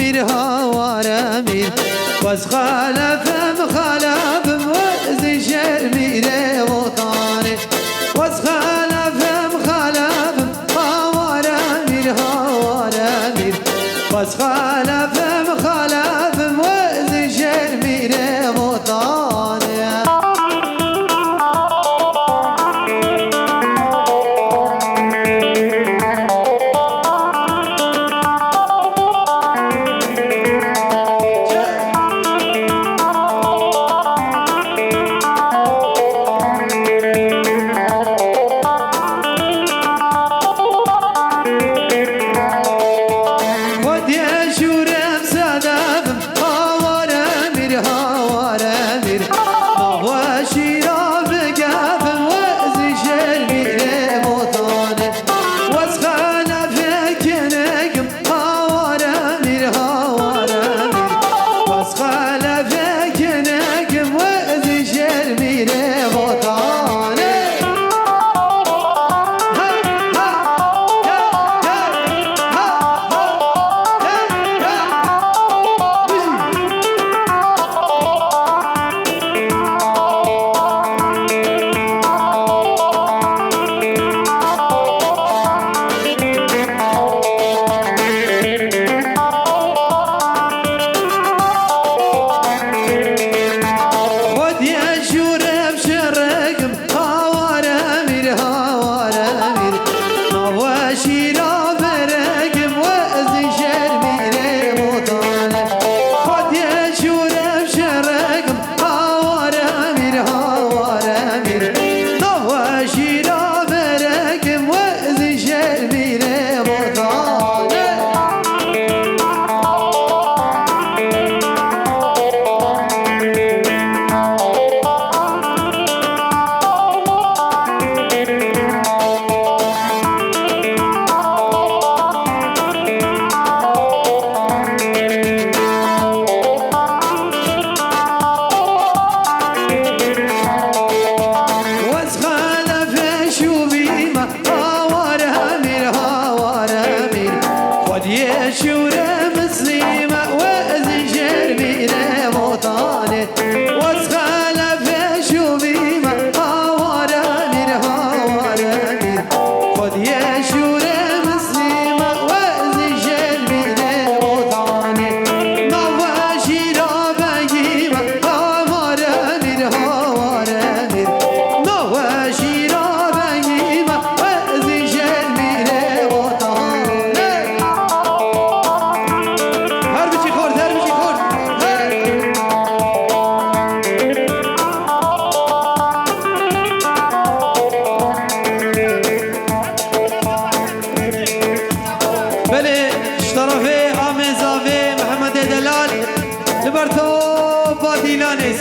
میر هواره میر واز خالفم خالفم وزی شر میره وطانه واز خالفم خالفم هواره میر هواره میر واز خالفم خالفم وزی شر میره وطانه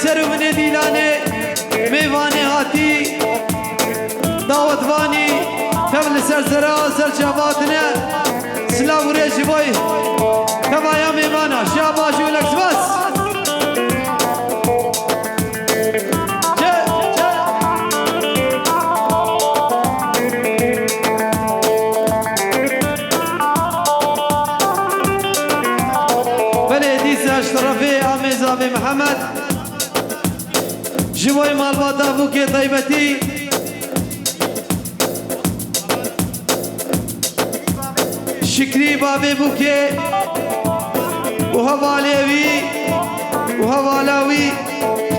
سرونه دیلانه میوانه هاتی داوتوانی قبل سرسرا سرچاباتنا سلاو ریشی بای کبایا میوانا شاباشو لکس بس بله دیسه اشترافی آمیزاوی محمد جوای مالباتا بوکی طیبتی شکری بابی بوکی و حوالیوی و حوالاوی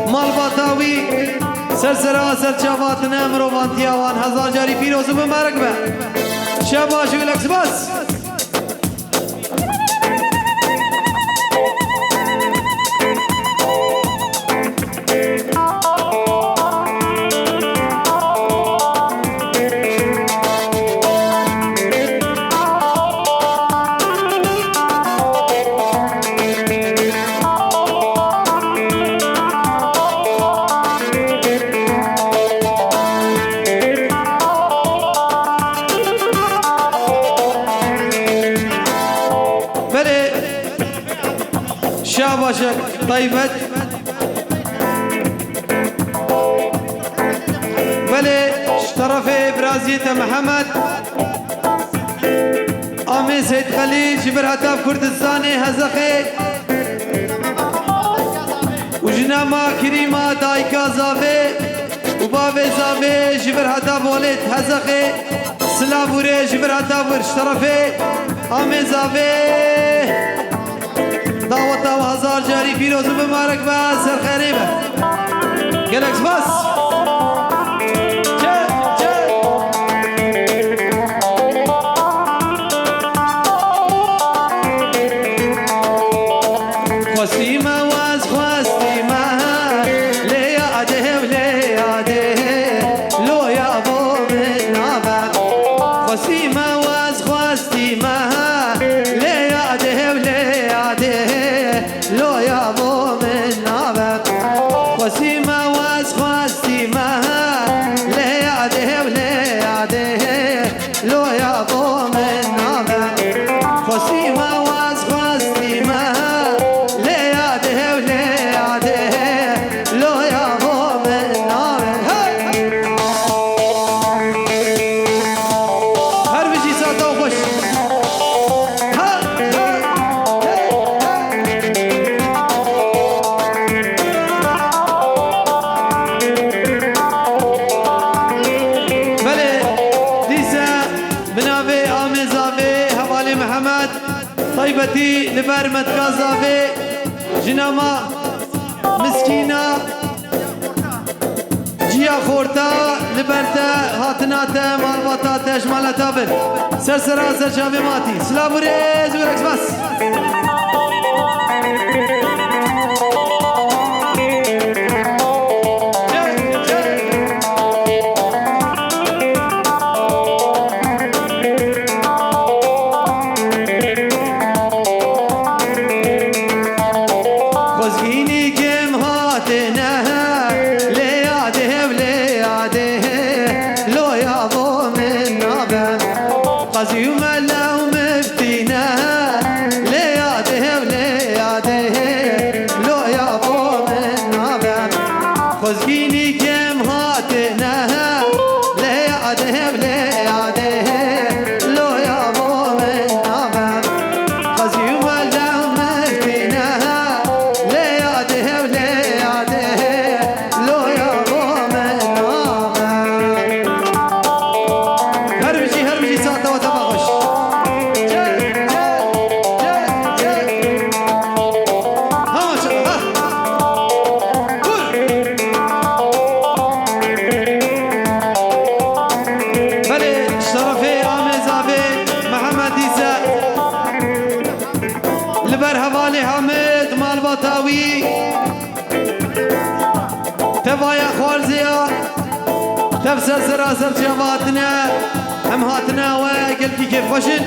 مالباتاوی سرسرا سرچاواتن امرو وانتیاوان هزار جاری پیروزو بمارک به شباشو لکس بس شاباشك طيبت بلي اشترفي برازية محمد آمین سید خلیل جبر هتاف کردستانی هزخی و جنما کریما دایکا زاوی و باوی زاوی جبر هتاف ولید هزخی سلابوری جبر هتاف ورش طرفی آمین زاوی دعوت و هزار جاری پیروز و بمارک و سرخیری به گلکس بس خواستی مواز خواستی ما لیاده و لیاده لو یا بو من نابد خواستی مواز خواستی ما لیاده و لیاده لو یا بو من نابد خواستی مواز خواستی ما لیاده و لیاده لو یا بو من نابد خواستی مواز خواستی ما طيبتي لبرمت كازافي جنما مسكينة جيا خورتا لبرتا هاتناتا مالباتا تشمالتا بن سرسرا سرشابي ماتي سلام وريز ورقس بس تبايا خوالزيا تفسر سراسر جواتنا هم هاتنا وقلبي كيف خشن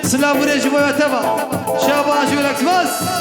سلام وريش بويا تبا شاباش ولكس بس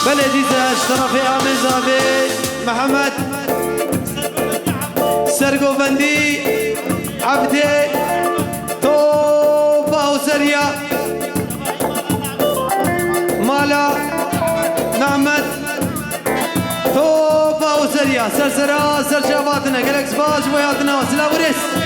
بلديزة اشترفي آمن زافي محمد سرقو بندي عبدي توبا وسريا مالا نعمت توبا وسريا سرسرا سرشاباتنا قلق سباش وياتنا وسلا وريس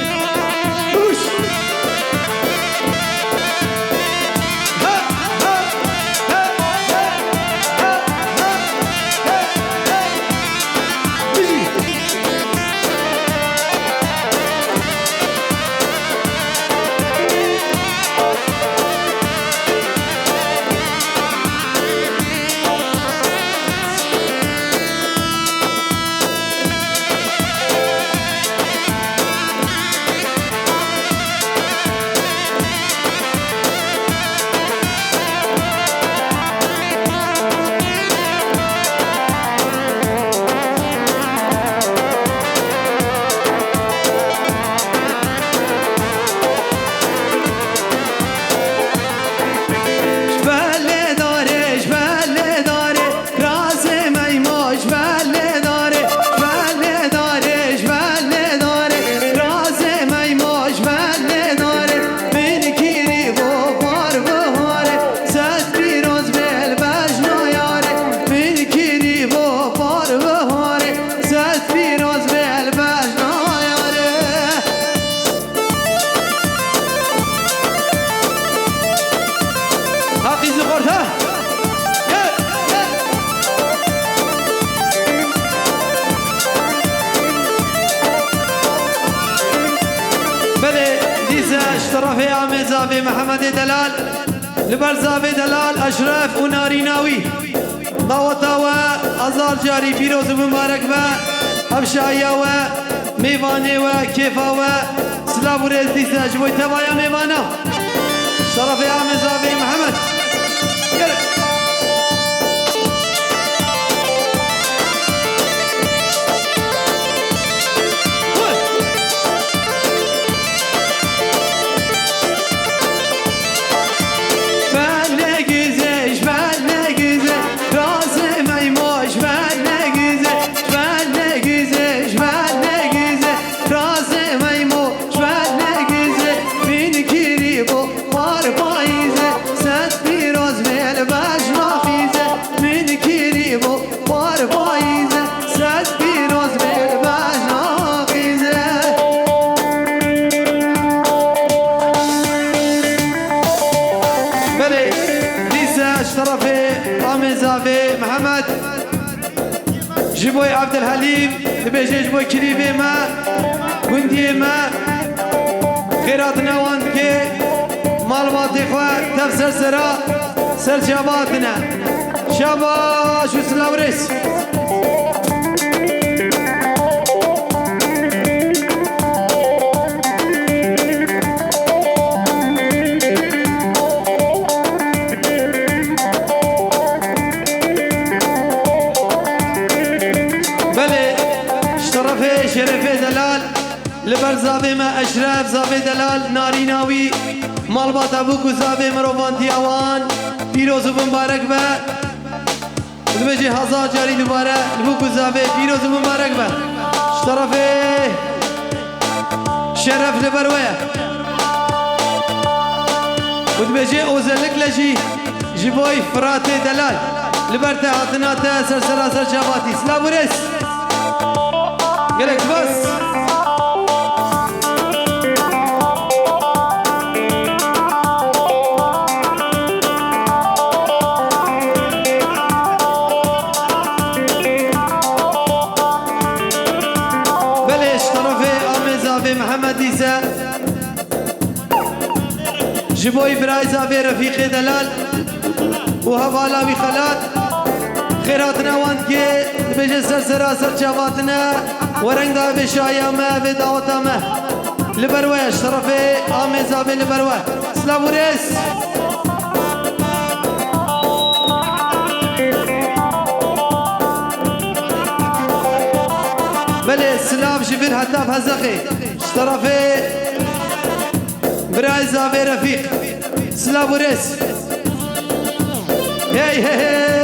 اشترافي عمي زافي محمد دلال لبر زافي دلال اشرف وناريناوي دعوتا و ازار جاري بيروز مبارك و ابشايا و ميواني و كيفا و سلاف وريز ديسا جبوي تبايا ميوانا اشترافي عمي زافي محمد يلا جبوي عبد الحليم تبيجي جبوي كريبي ما كندي ما خيراتنا وانتكي مالباتي خواه تفسر سرا سر شاباتنا شاباش وسلاوريس شرفي دلال لبر زابي ما اشرف زابي دلال ناريناوي مالبات ابوكو زابي مروفان ديوان بيروز مبارك با لبجي هزار جاري دوباره لبوكو زابي بيروز مبارك با اشترفي شرف لبرويا ودبجي اوزلك لجي جبوي فراتي دلال لبرتا عطناتا سرسرا سر جاباتي سلابوريس قالك بس بلش طرفي آمي زافي محمد ديسا جبوي براي زافي رفيقي دلال وهوالا بخلات خيراتنا وانتكي بيجي سرسرا سر جاباتنا ورنگ دا بشايا ما بداوتا ما لبروه اشترفي آمي زابي لبروه سلاموريس بلي سلام شفير حتى بهزخي اشترفي براي زابي رفيق سلاموريس هي هي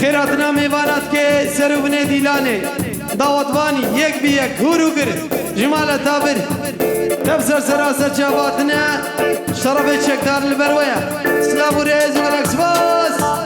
خيراتنا ميوانات كي سروبني ديلاني دعوتواني يك بيك هورو گر جمال تابر تفسر سراسر جاباتنا شرفي شكتار البروية سلام وريز وغلق سباس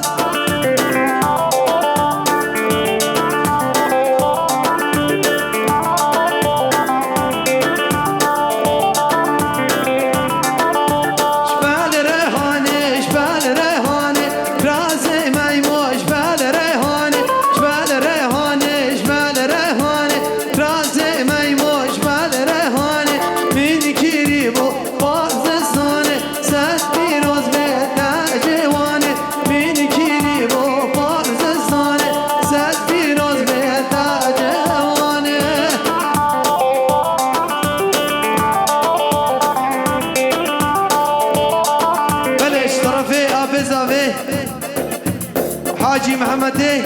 حاجي محمد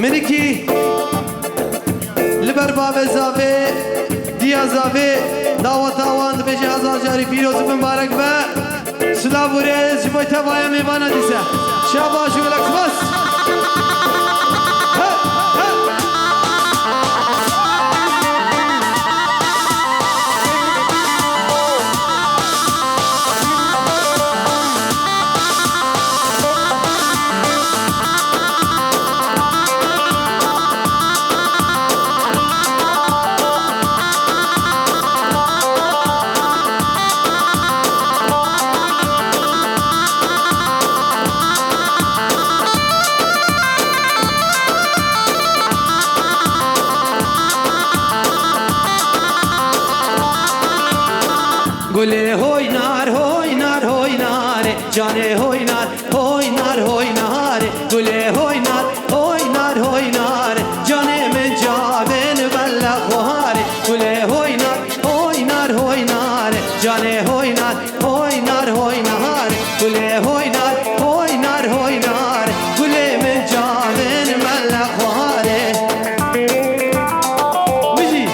منكي لبرباب زافي ديا زافي دعوت آوان بيجي هزار جاري بيروز مبارك با سلاف وريز جبوي تبايا ميوانا ديسا شاباش ولك بس گله هوی نار جانه هوی نار گله هوی نار جانه من جابن بلا خواره گله هوی نار جانه هوی نار گله هوی نار گله من جابن بلا خواره بجی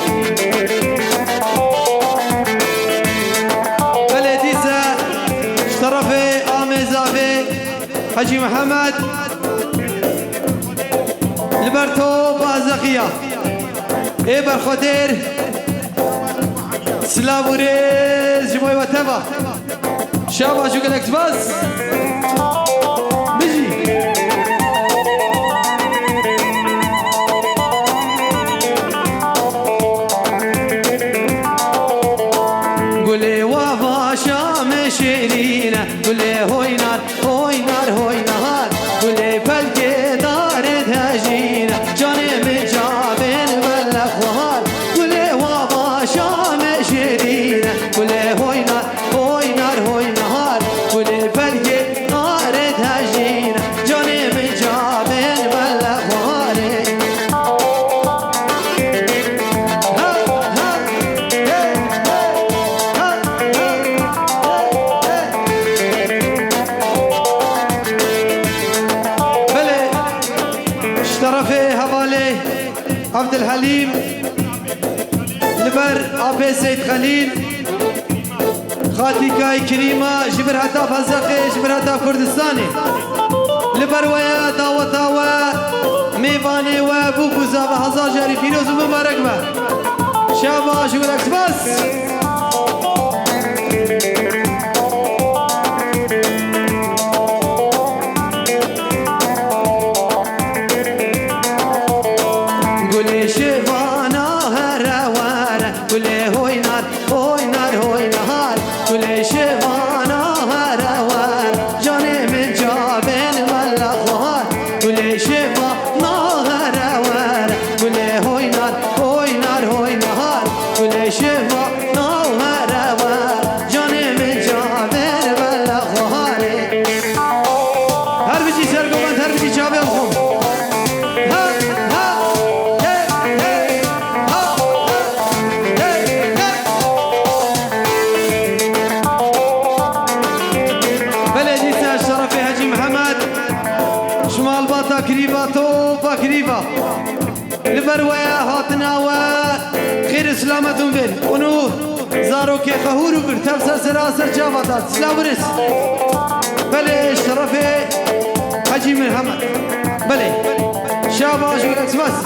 بلدیزه طرف آمزافه حجی محمد لبرتو بازقية ايه برخوتير سلاموريز جموي وتبا شابا شو قلت بس بيجي قولي وافا شام شيرينه قولي هوي نار قولي فلقي دار تهجينه جاني من جابين بلا خوار قولي وافا شام شيرينه قولي هوي نار قولي فلقي دار تهجينه جاني من جابين بلا خوار طرفي هبالي عبد الحليم لبر أبي سيد خليل خاتي كاي كريمة جبر حتى فزقي جبر حتى كردستاني لبر ويا داوتا و ميواني و بوكوزا و هزار جاري فيروز مبارك با شابا شكرك بس قولي هوي نار قولي شيفانا هروار جاني من جابين ولا خوار قولي شيفانا هروار قولي هوي نار قولي شيفانا هروار جاني من جابين ولا خوار هر بيجي سرقوان هر بيجي جابين خم شمال باتا كريباتو باكريبا لبرويا هاتنا و خير سلامتون بين ونو زارو كي خهورو كر تفسر سراسر جاباتات سلامرس بلي شرفي حجي محمد بلي شاباش والاكسباس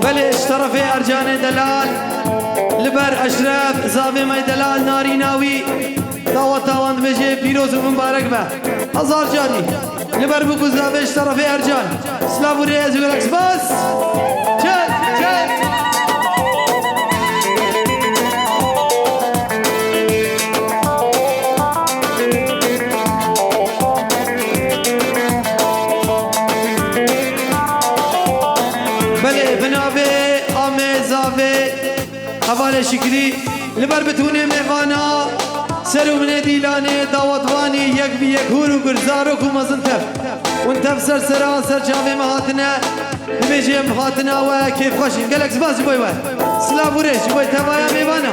بلي شرفي ارجاني دلال لبر اشرف زابي ماي دلال ناري ناوي دعوت تواند بجه پیروز و مبارک به هزار جانی لبر بگو زابش طرف ارجان سلام و ریز و گلکس باس چل بله بنابه آمزاوه حوال شکری لبر بتونه میوانا سرو من دیلانه داوتوانی یک بی یک هورو گرزارو کو مزنتف ونتف سر سرا سر جاوه مهاتنه نمیجه مهاتنه و کیف خوشین گلکس بازی بای بای سلام بورش بای توایا میوانا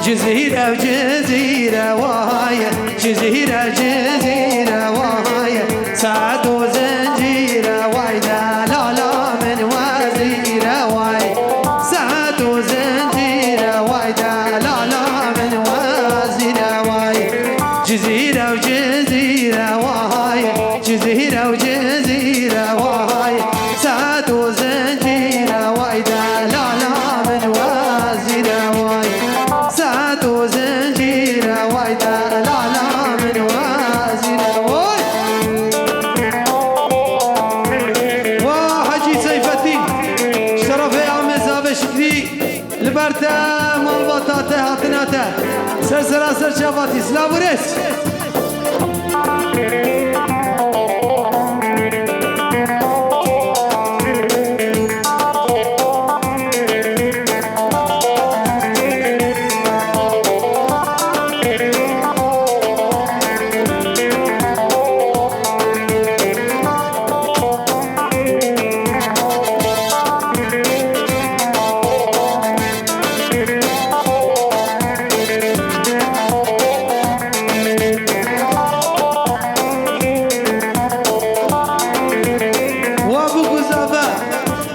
جزيرة وجزيرة وهاي جزيرة وهاي سعد وزنجيرة وايدة لا لا من وزيرة واي سعد وزنجيرة وايدة لا لا من وزيرة واي جزيرة وجزيرة وهاي جزيرة وهاي سعد وزنجيرة وايدة لا لا من وزيرة واي سعد وزنجيرة وايدة لا لا من وزيرة واي وحجي سيف الدين شرفي عم زاب شكري لبرتا مالبطاته هاتناته سر سر چاواتی سلاورس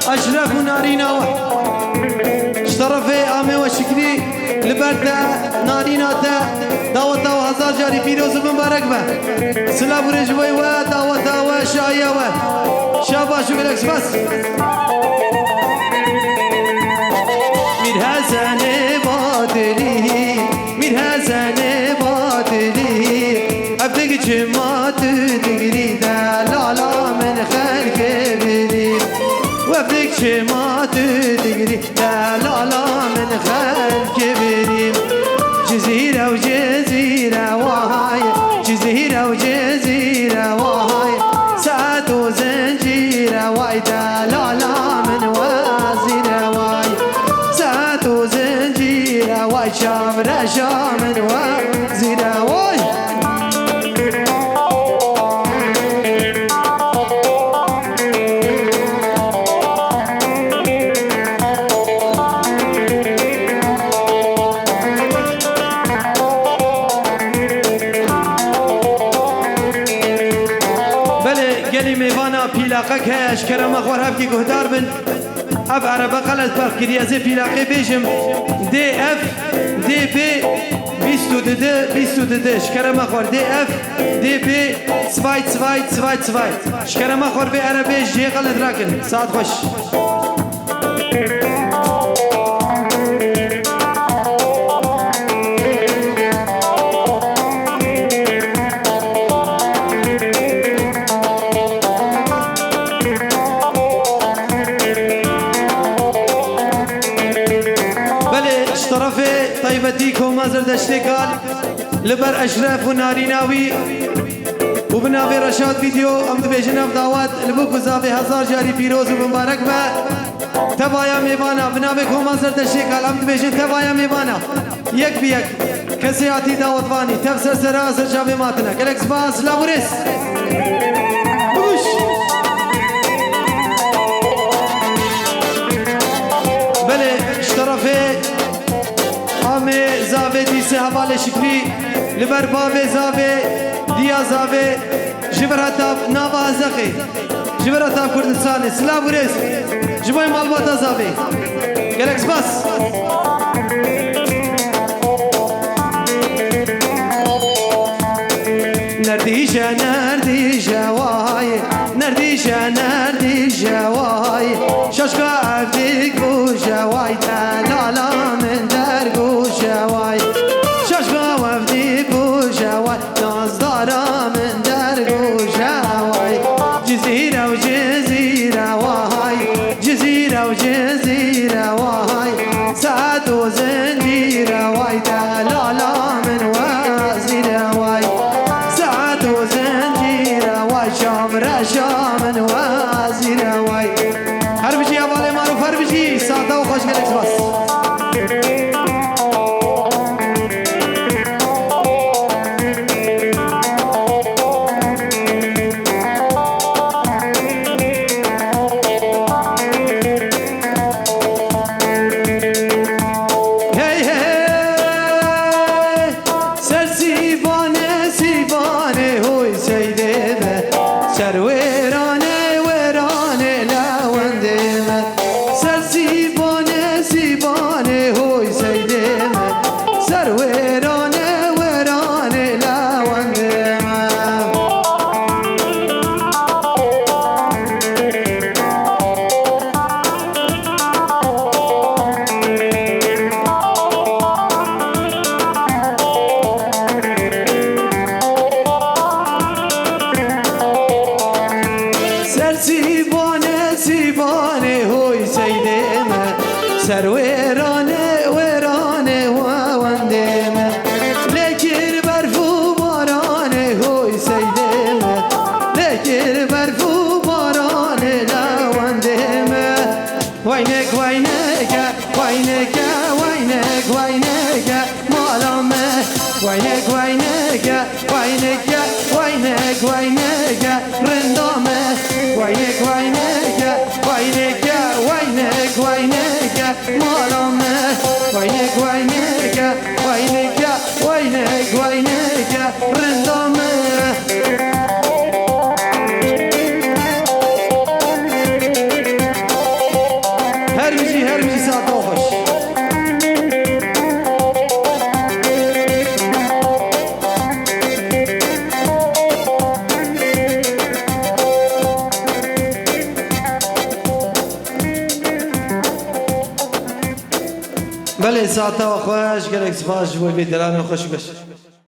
أشرف نارينا اشترفي آمي وشكري لبرتا نارينا تا دعوتا وهزار جاري فيروز مبارك با سلام رجوي و دعوتا وشايا و شاباش وكلكس بس مير حسن باطلي مير حسن باطلي أبدك جماعت تقري دا لالا من خلق بلي وفدك شما تدقري لا لا لا من خلق بريم جزيرة وجزيرة وهاي جزيرة وجزيرة وهاي ساعة وزنجيرة واي لا لا من وزيرة واي ساعة وزنجيرة واي شامرة شامن وزيرة واي گلی میوانا پیلاقه که اشکرا مخور هفتی گهدار بن اف عربه قلت برق کریازه پیلاقه بیشم دی اف دی پی بیستو دده اشکرا مخور دی اف دی پی سوایت اشکرا مخور به عربه جه قلت راکن ساعت خوش طيبتيكم مازر دشتكال لبر أشرف وناريناوي وبناوي رشاد فيديو أمد بيجنا بدعوات لبوكو زافي هزار جاري فيروز ومبارك با تبايا ميبانا بناويكم مازر دشتكال أمد بيجن تبايا ميبانا يك بيك كسياتي دعوت واني تفسر سراسر جابي ماتنا كالكس باس لابوريس بله اشترفي آمه زاوه دیسه حوال شکری لبر باوه زاوه دیا زاوه جبر حتاب ناوا ازاقه جبر حتاب کردستانه سلام ورز جبای مالباتا زاوه گلکس باس نردیشه وای نردیشه وای شاشقا عبدیک بوشه وای تلالا من در گوشه وای شاشقا وفدی بوشه وای نازدارا من در گوشه وای جزیره و جزیره وای جزیره و جزیره وای سعد و زنجیره وای تلالا من وزیره وای سعد و زنجیره وای شامره شامن وزیره وای هر بجی اول معروف هر بجی ساده و خوش گلکس باس سر ويرانه و وندمه بله ساعتا و خوش گلک سپاس بوی دلان خوش بش